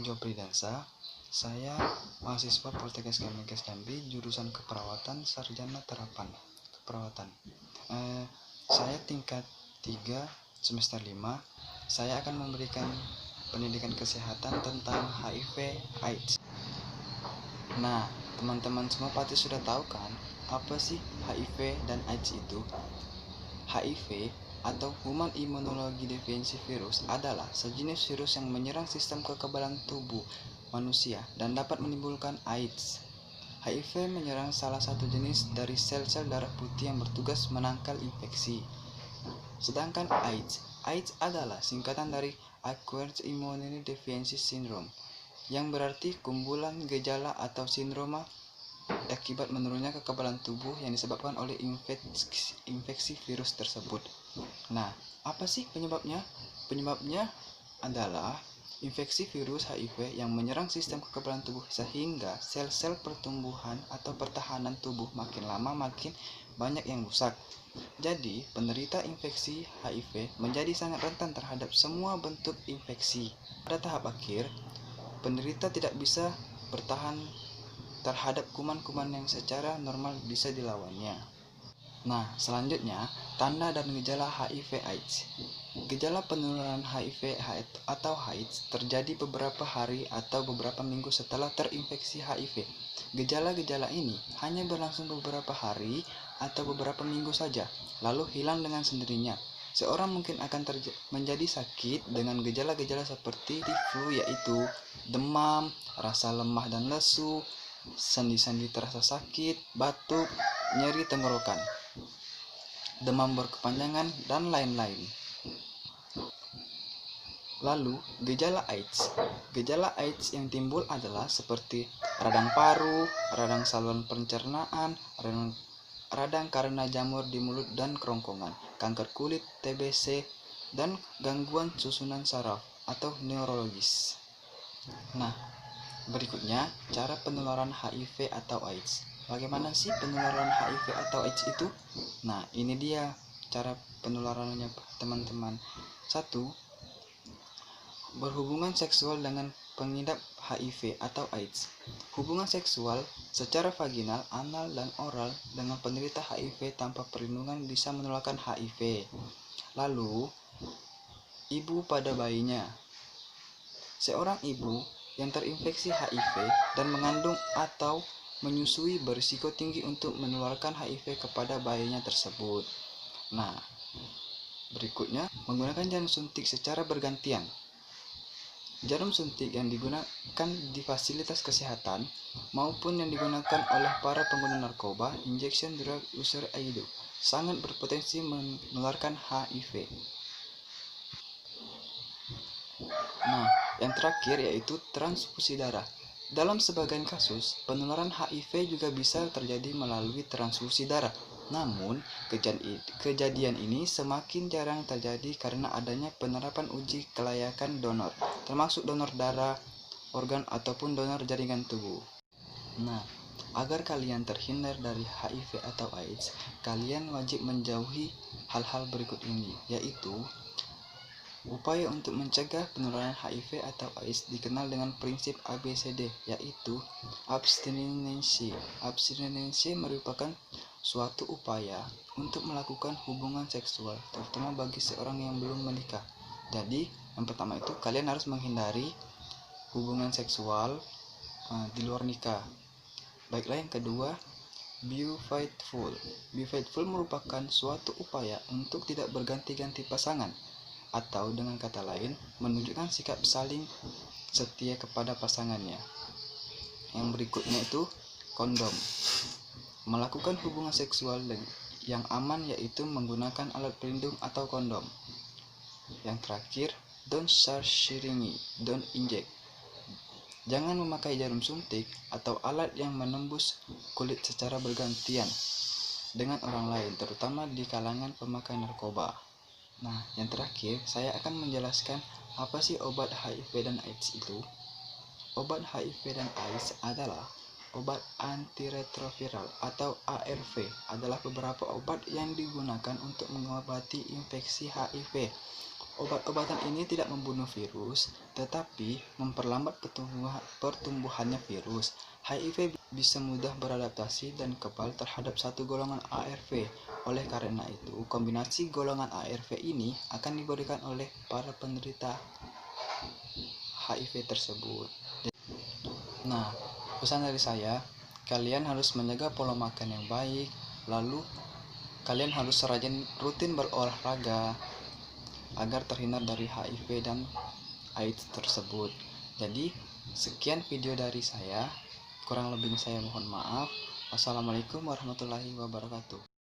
Jopridansa. Saya mahasiswa Poltekkes Kemenkes Jambi, jurusan keperawatan, sarjana terapan keperawatan. Saya tingkat 3 semester 5. Saya akan memberikan pendidikan kesehatan tentang HIV/AIDS. Nah, teman-teman semua pasti sudah tahu kan, apa sih HIV dan AIDS itu? HIV atau Human Immunology Deficiency Virus adalah sejenis virus yang menyerang sistem kekebalan tubuh manusia dan dapat menimbulkan AIDS. HIV menyerang salah satu jenis dari sel-sel darah putih yang bertugas menangkal infeksi. Sedangkan AIDS adalah singkatan dari Acquired Immunity Deficiency Syndrome, yang berarti kumpulan gejala atau sindroma akibat menurunnya kekebalan tubuh yang disebabkan oleh infeksi virus tersebut. Nah, apa sih penyebabnya? Penyebabnya adalah infeksi virus HIV yang menyerang sistem kekebalan tubuh sehingga sel-sel pertumbuhan atau pertahanan tubuh makin lama makin banyak yang rusak. Jadi, penderita infeksi HIV menjadi sangat rentan terhadap semua bentuk infeksi. Pada tahap akhir, penderita tidak bisa bertahan terhadap kuman-kuman yang secara normal bisa dilawannya. Nah, selanjutnya, tanda dan gejala HIV/AIDS. Gejala penularan HIV atau AIDS terjadi beberapa hari atau beberapa minggu setelah terinfeksi HIV. Gejala-gejala ini hanya berlangsung beberapa hari atau beberapa minggu saja, lalu hilang dengan sendirinya. Seorang mungkin akan menjadi sakit dengan gejala-gejala seperti flu, yaitu demam, rasa lemah dan lesu, sendi-sendi terasa sakit, batuk, nyeri tenggorokan, demam berkepanjangan, dan lain-lain. Lalu, gejala AIDS. Gejala AIDS yang timbul adalah seperti radang paru, radang saluran pencernaan, radang karena jamur di mulut dan kerongkongan, kanker kulit, TBC, dan gangguan susunan saraf atau neurologis. Nah, berikutnya cara penularan HIV atau AIDS. Bagaimana sih penularan HIV atau AIDS itu? Nah, ini dia cara penularannya, teman-teman. 1. Berhubungan seksual dengan pengidap HIV atau AIDS. Hubungan seksual secara vaginal, anal, dan oral dengan penderita HIV tanpa perlindungan bisa menularkan HIV. Lalu, ibu pada bayinya. Seorang ibu yang terinfeksi HIV dan mengandung atau menyusui berisiko tinggi untuk menularkan HIV kepada bayinya tersebut. Nah, berikutnya, menggunakan jarum suntik secara bergantian. Jarum suntik yang digunakan di fasilitas kesehatan maupun yang digunakan oleh para pengguna narkoba, injection drug user AIDU, sangat berpotensi menularkan HIV. Nah, yang terakhir yaitu transfusi darah. Dalam sebagian kasus, penularan HIV juga bisa terjadi melalui transfusi darah. Namun, kejadian ini semakin jarang terjadi karena adanya penerapan uji kelayakan donor, termasuk donor darah, organ, ataupun donor jaringan tubuh. Nah, agar kalian terhindar dari HIV atau AIDS, kalian wajib menjauhi hal-hal berikut ini, yaitu upaya untuk mencegah penularan HIV atau AIDS dikenal dengan prinsip ABCD, yaitu abstinensi. Abstinensi merupakan suatu upaya untuk melakukan hubungan seksual, terutama bagi seorang yang belum menikah. Jadi, yang pertama itu kalian harus menghindari hubungan seksual di luar nikah. Baiklah, yang kedua, be faithful. Be faithful merupakan suatu upaya untuk tidak berganti-ganti pasangan, atau dengan kata lain, menunjukkan sikap saling setia kepada pasangannya. Yang berikutnya itu kondom. Melakukan hubungan seksual yang aman yaitu menggunakan alat pelindung atau kondom. Yang terakhir, don't start syringe, don't inject. Jangan memakai jarum suntik atau alat yang menembus kulit secara bergantian dengan orang lain, terutama di kalangan pemakai narkoba. Nah, yang terakhir, saya akan menjelaskan apa sih obat HIV dan AIDS itu. Obat HIV dan AIDS adalah obat antiretroviral atau ARV, adalah beberapa obat yang digunakan untuk mengobati infeksi HIV. Obat-obatan ini tidak membunuh virus, tetapi memperlambat pertumbuhannya virus. HIV bisa mudah beradaptasi dan kebal terhadap satu golongan ARV. Oleh karena itu, kombinasi golongan ARV ini akan diberikan oleh para penderita HIV tersebut. Nah, pesan dari saya, kalian harus menjaga pola makan yang baik, lalu kalian harus rutin berolahraga agar terhindar dari HIV dan AIDS tersebut. Jadi, sekian video dari saya. Kurang lebihnya saya mohon maaf. Wassalamualaikum warahmatullahi wabarakatuh.